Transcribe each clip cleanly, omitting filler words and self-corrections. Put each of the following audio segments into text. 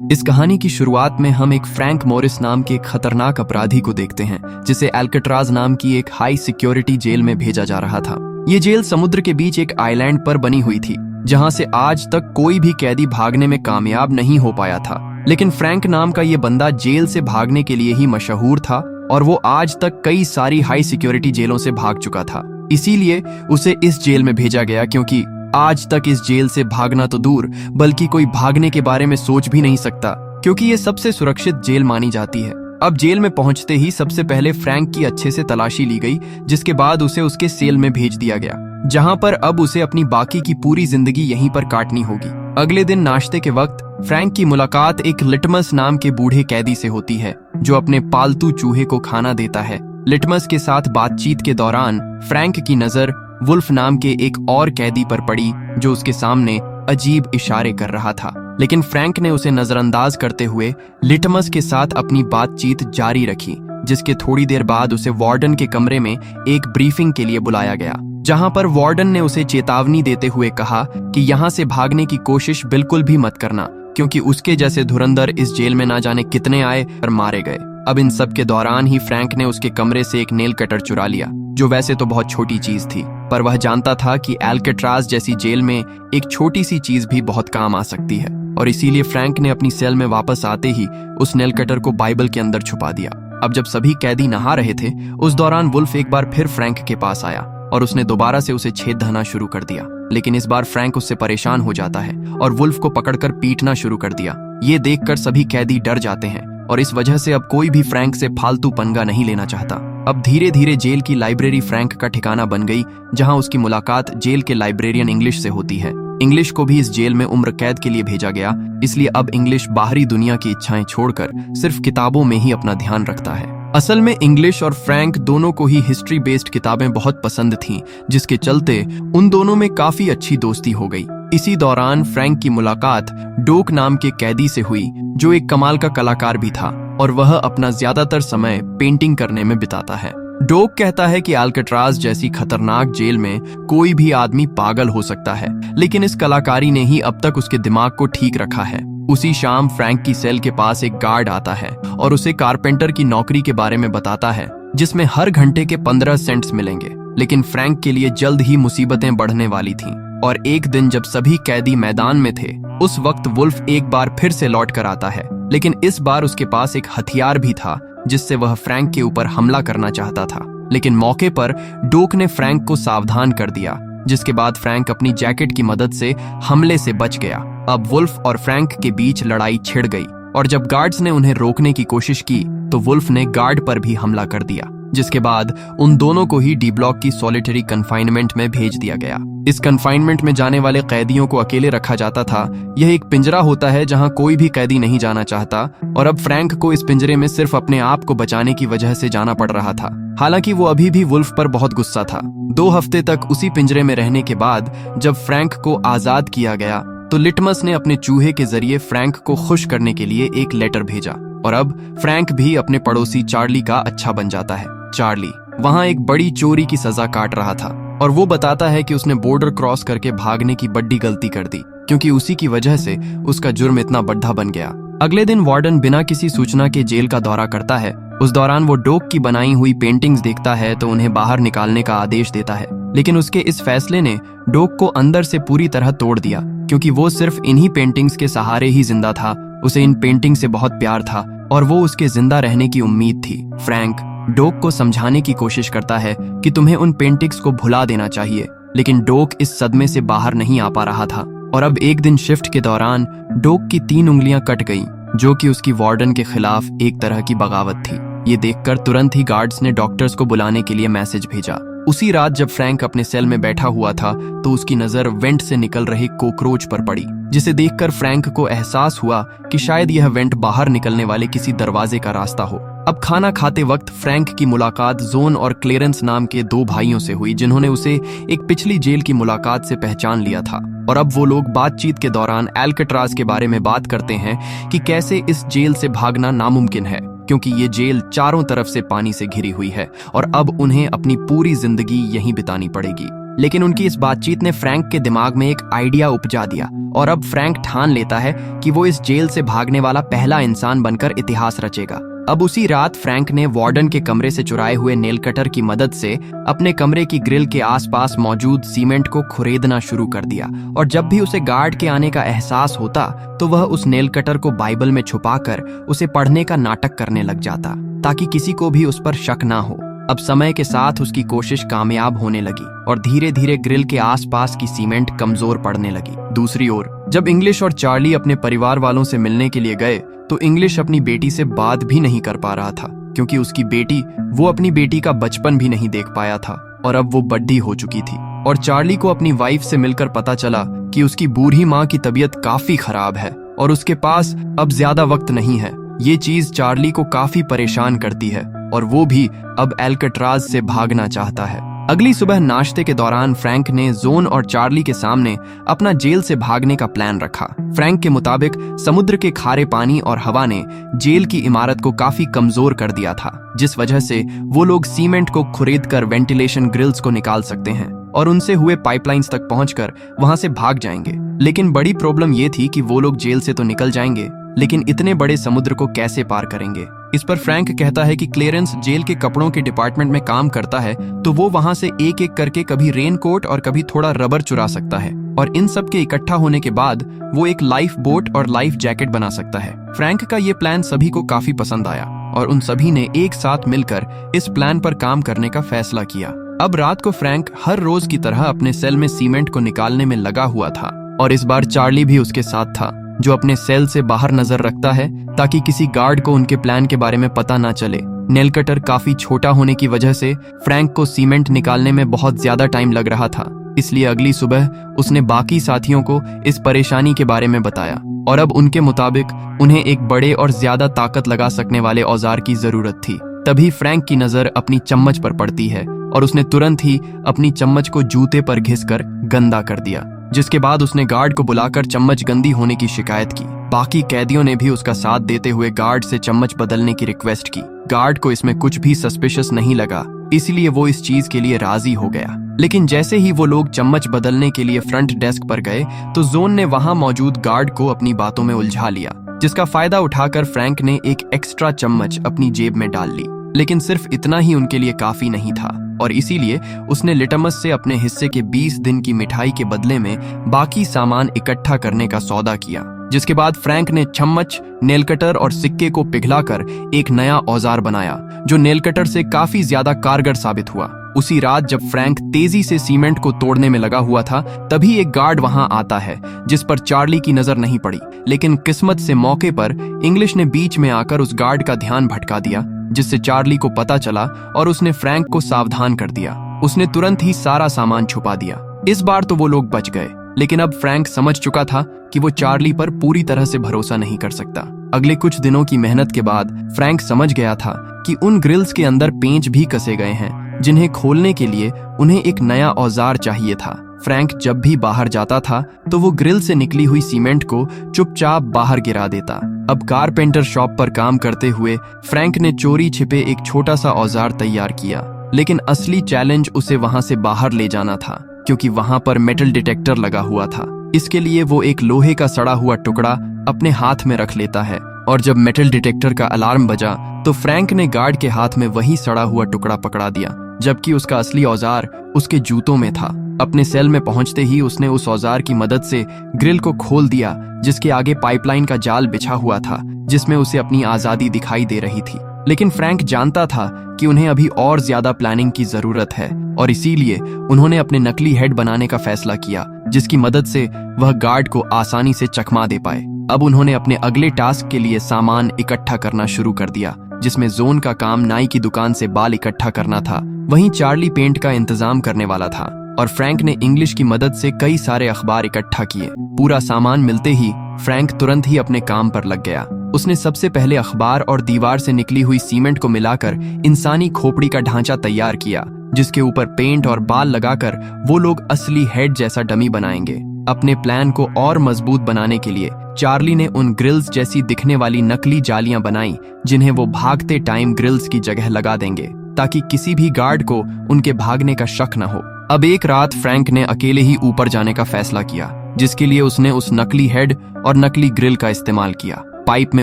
इस कहानी की शुरुआत में हम एक फ्रैंक मोरिस नाम के एक खतरनाक अपराधी को देखते हैं जिसे अल्काट्राज नाम की एक हाई सिक्योरिटी जेल में भेजा जा रहा था। ये जेल समुद्र के बीच एक आइलैंड पर बनी हुई थी जहां से आज तक कोई भी कैदी भागने में कामयाब नहीं हो पाया था। लेकिन फ्रैंक नाम का ये बंदा जेल से भागने के लिए ही मशहूर था और वो आज तक कई सारी हाई सिक्योरिटी जेलों से भाग चुका था। इसीलिए उसे इस जेल में भेजा गया क्योंकि आज तक इस जेल से भागना तो दूर बल्कि कोई भागने के बारे में सोच भी नहीं सकता क्योंकि ये सबसे सुरक्षित जेल मानी जाती है। अब जेल में पहुंचते ही सबसे पहले फ्रैंक की अच्छे से तलाशी ली गई, जिसके बाद उसे उसके सेल में भेज दिया गया जहां पर अब उसे अपनी बाकी की पूरी जिंदगी यहीं पर काटनी होगी। अगले दिन नाश्ते के वक्त फ्रैंक की मुलाकात एक लिटमस नाम के बूढ़े कैदी से होती है जो अपने पालतू चूहे को खाना देता है। लिटमस के साथ बातचीत के दौरान फ्रैंक की नजर वुल्फ नाम के एक और कैदी पर पड़ी जो उसके सामने अजीब इशारे कर रहा था, लेकिन फ्रैंक ने उसे नजरअंदाज करते हुए लिटमस के साथ अपनी बातचीत जारी रखी, जिसके थोड़ी देर बाद उसे वार्डन के कमरे में एक ब्रीफिंग के लिए बुलाया गया जहां पर वार्डन ने उसे चेतावनी देते हुए कहा कि यहां से भागने की कोशिश बिल्कुल भी मत करना क्योंकि उसके जैसे धुरंधर इस जेल में ना जाने कितने आए और मारे गए। अब इन सब के दौरान ही फ्रैंक ने उसके कमरे से एक नेल कटर चुरा लिया जो वैसे तो बहुत छोटी चीज थी, पर वह जानता था कि अल्काट्राज जैसी जेल में एक छोटी सी चीज भी बहुत काम आ सकती है और इसीलिए फ्रैंक ने अपनी सेल में वापस आते ही उस नेल कटर को बाइबल के अंदर छुपा दिया। अब जब सभी कैदी नहा रहे थे उस दौरान वुल्फ एक बार फिर फ्रैंक के पास आया और उसने दोबारा से उसे छेद धरना शुरू कर दिया, लेकिन इस बार फ्रैंक उससे परेशान हो जाता है और वुल्फ को पकड़कर पीटना शुरू कर दिया। ये देखकर सभी कैदी डर जाते हैं और इस वजह से अब कोई भी फ्रैंक से फालतू पंगा नहीं लेना चाहता। अब धीरे धीरे जेल की लाइब्रेरी फ्रैंक का ठिकाना बन गई जहां उसकी मुलाकात जेल के लाइब्रेरियन इंग्लिश से होती है। इंग्लिश को भी इस जेल में उम्र कैद के लिए भेजा गया, इसलिए अब इंग्लिश बाहरी दुनिया की इच्छाएं छोड़कर सिर्फ किताबों में ही अपना ध्यान रखता है। असल में इंग्लिश और फ्रैंक दोनों को ही हिस्ट्री बेस्ड किताबें बहुत पसंद थीं, जिसके चलते उन दोनों में काफी अच्छी दोस्ती हो गई। इसी दौरान फ्रैंक की मुलाकात डोक नाम के कैदी से हुई जो एक कमाल का कलाकार भी था और वह अपना ज्यादातर समय पेंटिंग करने में बिताता है। डोक कहता है कि अल्काट्राज जैसी खतरनाक जेल में कोई भी आदमी पागल हो सकता है, लेकिन इस कलाकारी ने ही अब तक उसके दिमाग को ठीक रखा है। उसी शाम फ्रैंक की सेल के पास एक गार्ड आता है और उसे कारपेंटर की नौकरी के बारे में बताता है जिसमें हर घंटे के 15 सेंट्स मिलेंगे। लेकिन फ्रैंक के लिए जल्द ही मुसीबतें बढ़ने वाली थीं और एक दिन जब सभी कैदी मैदान में थे उस वक्त वुल्फ एक बार फिर से लौट कर आता है, लेकिन इस बार उसके पास एक हथियार भी था जिससे वह फ्रैंक के ऊपर हमला करना चाहता था। लेकिन मौके पर डोक ने फ्रैंक को सावधान कर दिया, जिसके बाद फ्रैंक अपनी जैकेट की मदद से हमले से बच गया। अब वुल्फ और फ्रैंक के बीच लड़ाई छिड़ गई और जब गार्ड्स ने उन्हें रोकने की कोशिश की तो वुल्फ ने गार्ड पर भी हमला कर दिया, जिसके बाद उन दोनों को ही डी ब्लॉक की सॉलिटरी कन्फाइनमेंट में भेज दिया गया। इस कन्फाइनमेंट में जाने वाले कैदियों को अकेले रखा जाता था। यह एक पिंजरा होता है जहां कोई भी कैदी नहीं जाना चाहता और अब फ्रैंक को इस पिंजरे में सिर्फ अपने आप को बचाने की वजह से जाना पड़ रहा था। हालांकि वो अभी भी वुल्फ पर बहुत गुस्सा था। 2 हफ्ते तक उसी पिंजरे में रहने के बाद जब फ्रैंक को आजाद किया गया तो लिटमस ने अपने चूहे के जरिए फ्रैंक को खुश करने के लिए एक लेटर भेजा और अब फ्रैंक भी अपने पड़ोसी चार्ली का अच्छा बन जाता है। चार्ली वहां एक बड़ी चोरी की सजा काट रहा था और वो बताता है कि उसने बॉर्डर क्रॉस करके भागने की बड़ी गलती कर दी क्योंकि उसी की वजह से उसका जुर्म इतना बड़ा बन गया। अगले दिन वार्डन बिना किसी सूचना के जेल का दौरा करता है। उस दौरान वो डोक की बनाई हुई पेंटिंग्स देखता है तो उन्हें बाहर निकालने का आदेश देता है, लेकिन उसके इस फैसले ने डोक को अंदर से पूरी तरह तोड़ दिया क्योंकि वो सिर्फ इन्हीं पेंटिंग्स के सहारे ही जिंदा था। उसे इन पेंटिंग से बहुत प्यार था और वो उसके जिंदा रहने की उम्मीद थी। फ्रैंक डोक को समझाने की कोशिश करता है कि तुम्हें उन पेंटिंग्स को भुला देना चाहिए, लेकिन डोक इस सदमे से बाहर नहीं आ पा रहा था और अब एक दिन शिफ्ट के दौरान डोक की 3 उंगलियां कट गईं, जो कि उसकी वार्डन के खिलाफ एक तरह की बगावत थी। ये देखकर तुरंत ही गार्ड्स ने डॉक्टर्स को बुलाने के लिए मैसेज भेजा। उसी रात जब फ्रैंक अपने सेल में बैठा हुआ था तो उसकी नजर वेंट से निकल रहे कॉकरोच पर पड़ी, जिसे देखकर फ्रैंक को एहसास हुआ कि शायद यह वेंट बाहर निकलने वाले किसी दरवाजे का रास्ता हो। अब खाना खाते वक्त फ्रैंक की मुलाकात जोन और क्लेरेंस नाम के 2 भाइयों से हुई जिन्होंने उसे एक पिछली जेल की मुलाकात से पहचान लिया था और अब वो लोग बातचीत के दौरान अल्काट्राज के बारे में बात करते हैं कि कैसे इस जेल से भागना नामुमकिन है क्योंकि ये जेल चारों तरफ से पानी से घिरी हुई है और अब उन्हें अपनी पूरी जिंदगी यहीं बितानी पड़ेगी। लेकिन उनकी इस बातचीत ने फ्रैंक के दिमाग में एक आइडिया उपजा दिया और अब फ्रैंक ठान लेता है कि वो इस जेल से भागने वाला पहला इंसान बनकर इतिहास रचेगा। अब उसी रात फ्रैंक ने वार्डन के कमरे से चुराए हुए नेल कटर की मदद से अपने कमरे की ग्रिल के आसपास मौजूद सीमेंट को खुरेदना शुरू कर दिया और जब भी उसे गार्ड के आने का एहसास होता तो वह उस नेल कटर को बाइबल में छुपाकर उसे पढ़ने का नाटक करने लग जाता ताकि किसी को भी उस पर शक ना हो। अब समय के साथ उसकी कोशिश कामयाब होने लगी और धीरे धीरे ग्रिल के आसपास की सीमेंट कमजोर पड़ने लगी। दूसरी ओर जब इंग्लिश और चार्ली अपने परिवार वालों से मिलने के लिए गए तो इंग्लिश अपनी बेटी से बात भी नहीं कर पा रहा था क्योंकि उसकी बेटी वो अपनी बेटी का बचपन भी नहीं देख पाया था और अब वो बड्डी हो चुकी थी। और चार्ली को अपनी वाइफ से मिलकर पता चला कि उसकी बूढ़ी माँ की तबीयत काफी खराब है और उसके पास अब ज्यादा वक्त नहीं है। ये चीज चार्ली को काफी परेशान करती है और वो भी अब एल्कट्राज से भागना चाहता है। अगली सुबह नाश्ते के दौरान फ्रैंक ने जोन और चार्ली के सामने अपना जेल से भागने का प्लान रखा। फ्रैंक के मुताबिक समुद्र के खारे पानी और हवा ने जेल की इमारत को काफी कमजोर कर दिया था, जिस वजह से वो लोग सीमेंट को खुरेदकर वेंटिलेशन ग्रिल्स को निकाल सकते हैं और उनसे हुए पाइपलाइंस तक पहुंचकर वहां से भाग जाएंगे। लेकिन बड़ी प्रॉब्लम ये थी कि वो लोग जेल से तो निकल जाएंगे लेकिन इतने बड़े समुद्र को कैसे पार करेंगे। इस पर फ्रैंक कहता है कि क्लेरेंस जेल के कपड़ों के डिपार्टमेंट में काम करता है तो वो वहां से एक एक करके कभी रेनकोट और कभी थोड़ा रबर चुरा सकता है और इन सब के इकट्ठा होने के बाद वो एक लाइफ बोट और लाइफ जैकेट बना सकता है। फ्रैंक का ये प्लान सभी को काफी पसंद आया और उन सभी ने एक साथ मिलकर इस प्लान पर काम करने का फैसला किया। अब रात को फ्रैंक हर रोज की तरह अपने सेल में सीमेंट को निकालने में लगा हुआ था और इस बार चार्ली भी उसके साथ था जो अपने सेल से बाहर नजर रखता है ताकि किसी गार्ड को उनके प्लान के बारे में पता ना चले। नेल कटर काफी छोटा होने की वजह से फ्रैंक को सीमेंट निकालने में बहुत ज्यादा टाइम लग रहा था, इसलिए अगली सुबह उसने बाकी साथियों को इस परेशानी के बारे में बताया और अब उनके मुताबिक उन्हें एक बड़े और ज्यादा ताकत लगा सकने वाले औजार की जरूरत थी। तभी फ्रैंक की नजर अपनी चम्मच पर पड़ती है और उसने तुरंत ही अपनी चम्मच को जूते पर घिसकर गंदा कर दिया, जिसके बाद उसने गार्ड को बुलाकर चम्मच गंदी होने की शिकायत की। बाकी कैदियों ने भी उसका साथ देते हुए गार्ड से चम्मच बदलने की रिक्वेस्ट की। गार्ड को इसमें कुछ भी सस्पिशियस नहीं लगा, इसलिए वो इस चीज के लिए राजी हो गया। लेकिन जैसे ही वो लोग चम्मच बदलने के लिए फ्रंट डेस्क पर गए तो जोन ने वहां मौजूद गार्ड को अपनी बातों में उलझा लिया, जिसका फायदा उठाकर फ्रैंक ने एक एक्स्ट्रा चम्मच अपनी जेब में डाल ली। लेकिन सिर्फ इतना ही उनके लिए काफी नहीं था और इसीलिए उसने लिटमस से अपने हिस्से के 20 दिन की मिठाई के बदले में बाकी सामान इकट्ठा करने का सौदा किया, जिसके बाद फ्रैंक ने चम्मच, नेल कटर और सिक्के को पिघलाकर एक नया औजार बनाया जो नेल कटर से काफी ज्यादा कारगर साबित हुआ। उसी रात जब फ्रैंक तेजी से सीमेंट को तोड़ने में लगा हुआ था तभी एक गार्ड वहां आता है जिस पर चार्ली की नजर नहीं पड़ी, लेकिन किस्मत से मौके पर इंग्लिश ने बीच में आकर उस गार्ड का ध्यान भटका दिया, जिससे चार्ली को पता चला और उसने फ्रैंक को सावधान कर दिया। उसने तुरंत ही सारा सामान छुपा दिया। इस बार तो वो लोग बच गए, लेकिन अब फ्रैंक समझ चुका था कि वो चार्ली पर पूरी तरह से भरोसा नहीं कर सकता। अगले कुछ दिनों की मेहनत के बाद फ्रैंक समझ गया था कि उन ग्रिल्स के अंदर पेंच भी कसे गए हैं जिन्हें खोलने के लिए उन्हें एक नया औजार चाहिए था। फ्रैंक जब भी बाहर जाता था तो वो ग्रिल से निकली हुई सीमेंट को चुपचाप बाहर गिरा देता। अब कारपेंटर शॉप पर काम करते हुए फ्रैंक ने चोरी छिपे एक छोटा सा औजार तैयार किया, लेकिन असली चैलेंज उसे वहां से बाहर ले जाना था क्योंकि वहां पर मेटल डिटेक्टर लगा हुआ था। इसके लिए वो एक लोहे का सड़ा हुआ टुकड़ा अपने हाथ में रख लेता है और जब मेटल डिटेक्टर का अलार्म बजा तो फ्रैंक ने गार्ड के हाथ में वही सड़ा हुआ टुकड़ा पकड़ा दिया, जबकि उसका असली औजार उसके जूतों में था। अपने सेल में पहुंचते ही उसने उस औजार की मदद से ग्रिल को खोल दिया, जिसके आगे पाइपलाइन का जाल बिछा हुआ था जिसमें उसे अपनी आजादी दिखाई दे रही थी। लेकिन फ्रैंक जानता था कि उन्हें अभी और ज्यादा प्लानिंग की जरूरत है और इसीलिए उन्होंने अपने नकली हेड बनाने का फैसला किया, जिसकी मदद से वह गार्ड को आसानी से चकमा दे पाए। अब उन्होंने अपने अगले टास्क के लिए सामान इकट्ठा करना शुरू कर दिया, जिसमें जोन का काम नाई की दुकान से बाल इकट्ठा करना था, वहीं चार्ली पेंट का इंतजाम करने वाला था और फ्रैंक ने इंग्लिश की मदद से कई सारे अखबार इकट्ठा किए। पूरा सामान मिलते ही फ्रैंक तुरंत ही अपने काम पर लग गया। उसने सबसे पहले अखबार और दीवार से निकली हुई सीमेंट को मिलाकर इंसानी खोपड़ी का ढांचा तैयार किया, जिसके ऊपर पेंट और बाल लगाकर वो लोग असली हेड जैसा डमी बनाएंगे। अपने प्लान को और मजबूत बनाने के लिए चार्ली ने उन ग्रिल्स जैसी दिखने वाली नकली जालियां बनाई, जिन्हें वो भागते टाइम ग्रिल्स की जगह लगा देंगे ताकि किसी भी गार्ड को उनके भागने का शक न हो। अब एक रात फ्रैंक ने अकेले ही ऊपर जाने का फैसला किया, जिसके लिए उसने उस नकली हेड और नकली ग्रिल का इस्तेमाल किया। पाइप में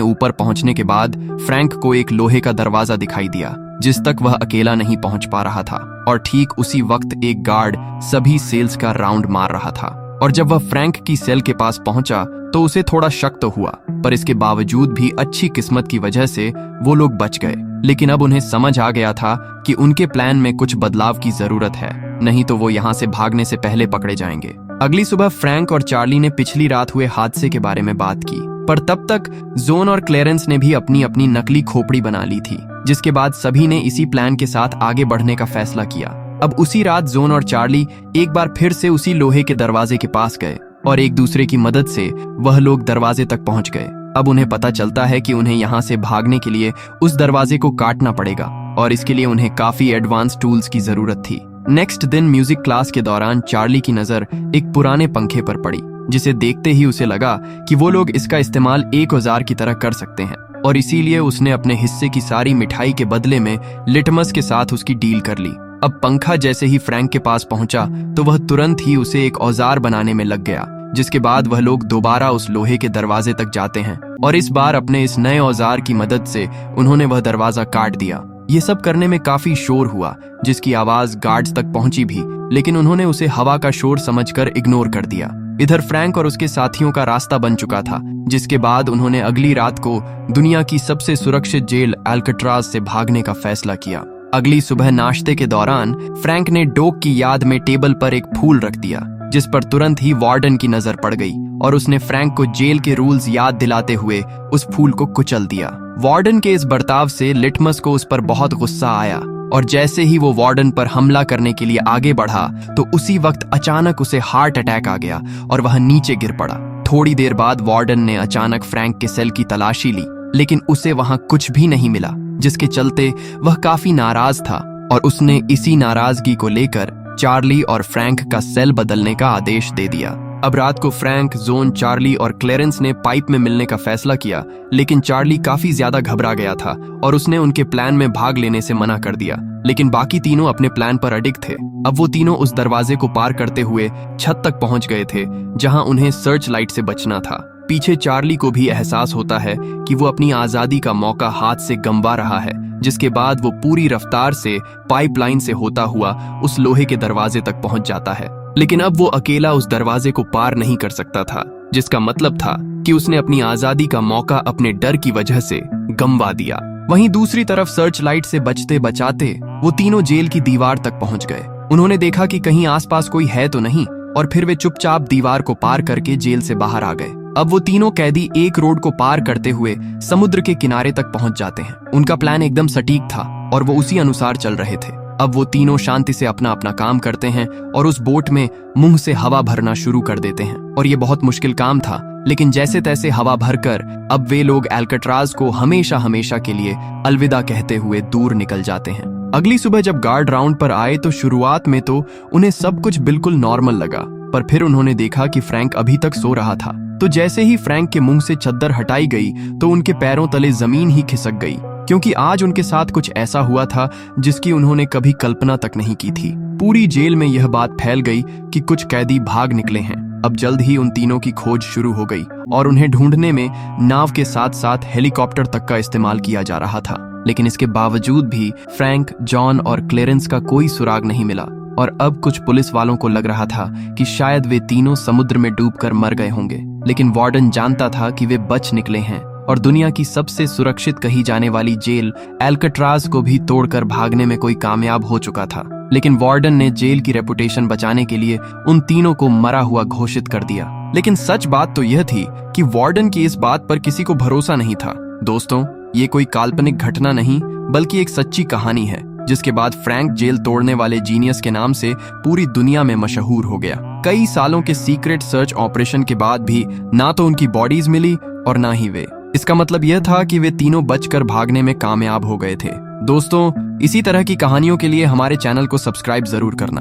ऊपर पहुंचने के बाद फ्रैंक को एक लोहे का दरवाजा दिखाई दिया, जिस तक वह अकेला नहीं पहुंच पा रहा था। और ठीक उसी वक्त एक गार्ड सभी सेल्स का राउंड मार रहा था। और जब वह फ्रैंक की सेल के पास पहुंचा तो उसे थोड़ा शक तो हुआ, पर इसके बावजूद भी अच्छी किस्मत की वजह से वो लोग बच गए। लेकिन अब उन्हें समझ आ गया था कि उनके प्लान में कुछ बदलाव की जरूरत है, नहीं तो वो यहाँ से भागने से पहले पकड़े जाएंगे। अगली सुबह फ्रैंक और चार्ली ने पिछली रात हुए हादसे के बारे में बात की, पर तब तक जोन और क्लेरेंस ने भी अपनी अपनी नकली खोपड़ी बना ली थी, जिसके बाद सभी ने इसी प्लान के साथ आगे बढ़ने का फैसला किया। अब उसी रात जोन और चार्ली एक बार फिर से उसी लोहे के दरवाजे के पास गए और एक दूसरे की मदद से वह लोग दरवाजे तक पहुंच गए। अब उन्हें पता चलता है कि उन्हें यहाँ से भागने के लिए उस दरवाजे को काटना पड़ेगा और इसके लिए उन्हें काफी एडवांस टूल्स की जरूरत थी। नेक्स्ट दिन म्यूजिक क्लास के दौरान चार्ली की नजर एक पुराने पंखे पर पड़ी, जिसे देखते ही उसे लगा कि वो लोग इसका इस्तेमाल एक औजार की तरह कर सकते हैं, और इसीलिए उसने अपने हिस्से की सारी मिठाई के बदले में लिटमस के साथ उसकी डील कर ली। अब पंखा जैसे ही फ्रैंक के पास पहुंचा तो वह तुरंत ही उसे एक औजार बनाने में लग गया, जिसके बाद वह लोग दोबारा उस लोहे के दरवाजे तक जाते हैं और इस बार अपने इस नए औजार की मदद से उन्होंने वह दरवाजा काट दिया। ये सब करने में काफी शोर हुआ, जिसकी आवाज गार्ड्स तक पहुंची भी, लेकिन उन्होंने उसे हवा का शोर समझकर इग्नोर कर दिया। इधर फ्रैंक और उसके साथियों का रास्ता बन चुका था, जिसके बाद उन्होंने अगली रात को दुनिया की सबसे सुरक्षित जेल अल्काट्राज से भागने का फैसला किया। अगली सुबह नाश्ते के दौरान फ्रैंक ने डोक की याद में टेबल पर एक फूल रख दिया, जिस पर तुरंत ही वार्डन की नजर पड़ गई और उसने फ्रैंक को जेल के रूल्स याद दिलाते हुए उस फूल को कुचल दिया। वार्डन के इस बर्ताव से लिटमस को उस पर बहुत गुस्सा आया और जैसे ही वो वार्डन पर हमला करने के लिए आगे बढ़ा तो उसी वक्त अचानक उसे हार्ट अटैक आ गया और वह नीचे गिर पड़ा। थोड़ी देर बाद वार्डन ने अचानक फ्रैंक के सेल की तलाशी ली, लेकिन उसे वहां कुछ भी नहीं मिला, जिसके चलते वह काफी नाराज था और उसने इसी नाराजगी को लेकर चार्ली और फ्रैंक का सेल बदलने का आदेश दे दिया। अब रात को फ्रैंक, जोन, चार्ली और क्लेरेंस ने पाइप में मिलने का फैसला किया, लेकिन चार्ली काफी ज्यादा घबरा गया था और उसने उनके प्लान में भाग लेने से मना कर दिया। लेकिन बाकी तीनों अपने प्लान पर अडिग थे। अब वो तीनों उस दरवाजे को पार करते हुए छत तक पहुंच गए थे, जहां उन्हें सर्च लाइट से बचना था। पीछे चार्ली को भी एहसास होता है कि वो अपनी आजादी का मौका हाथ से गंवा रहा है, जिसके बाद वो पूरी रफ्तार से पाइपलाइन से होता हुआ उस लोहे के दरवाजे तक पहुंच जाता है। लेकिन अब वो अकेला उस दरवाजे को पार नहीं कर सकता था, जिसका मतलब था कि उसने अपनी आजादी का मौका अपने डर की वजह से गंवा दिया। वहीं दूसरी तरफ सर्च लाइट से बचते बचाते वो तीनों जेल की दीवार तक पहुंच गए। उन्होंने देखा कि कहीं आसपास कोई है तो नहीं, और फिर वे चुपचाप दीवार को पार करके जेल से बाहर आ गए। अब वो तीनों कैदी एक रोड को पार करते हुए समुद्र के किनारे तक पहुंच जाते हैं। उनका प्लान एकदम सटीक था और वो उसी अनुसार चल रहे थे। अब वो तीनों शांति से अपना अपना काम करते हैं और उस बोट में मुंह से हवा भरना शुरू कर देते हैं। और ये बहुत मुश्किल काम था, लेकिन जैसे तैसे हवा भरकर अब वे लोग अल्काट्राज को हमेशा हमेशा के लिए अलविदा कहते हुए दूर निकल जाते हैं। अगली सुबह जब गार्ड राउंड पर आए तो शुरुआत में तो उन्हें सब कुछ बिल्कुल नॉर्मल लगा, पर फिर उन्होंने देखा कि फ्रैंक अभी तक सो रहा था। तो जैसे ही फ्रैंक के मुंह से चद्दर हटाई गई तो उनके पैरों तले जमीन ही खिसक गई, क्योंकि आज उनके साथ कुछ ऐसा हुआ था जिसकी उन्होंने कभी कल्पना तक नहीं की थी। पूरी जेल में यह बात फैल गई कि कुछ कैदी भाग निकले हैं। अब जल्द ही उन तीनों की खोज शुरू हो गई और उन्हें ढूंढने में नाव के साथ साथ हेलीकॉप्टर तक का इस्तेमाल किया जा रहा था। लेकिन इसके बावजूद भी फ्रैंक, जॉन और क्लेरेंस का कोई सुराग नहीं मिला और अब कुछ पुलिस वालों को लग रहा था कि शायद वे तीनों समुद्र में डूबकर मर गए होंगे। लेकिन वार्डन जानता था कि वे बच निकले हैं और दुनिया की सबसे सुरक्षित कही जाने वाली जेल अल्काट्राज को भी तोड़कर भागने में कोई कामयाब हो चुका था। लेकिन वार्डन ने जेल की रेपुटेशन बचाने के लिए उन तीनों को मरा हुआ घोषित कर दिया। लेकिन सच बात तो यह थी कि वार्डन की इस बात पर किसी को भरोसा नहीं था। दोस्तों, ये कोई काल्पनिक घटना नहीं बल्कि एक सच्ची कहानी है, जिसके बाद फ्रैंक जेल तोड़ने वाले जीनियस के नाम से पूरी दुनिया में मशहूर हो गया। कई सालों के सीक्रेट सर्च ऑपरेशन के बाद भी ना तो उनकी बॉडीज मिली और ना ही वे। इसका मतलब यह था कि वे तीनों बचकर भागने में कामयाब हो गए थे। दोस्तों, इसी तरह की कहानियों के लिए हमारे चैनल को सब्सक्राइब जरूर करना।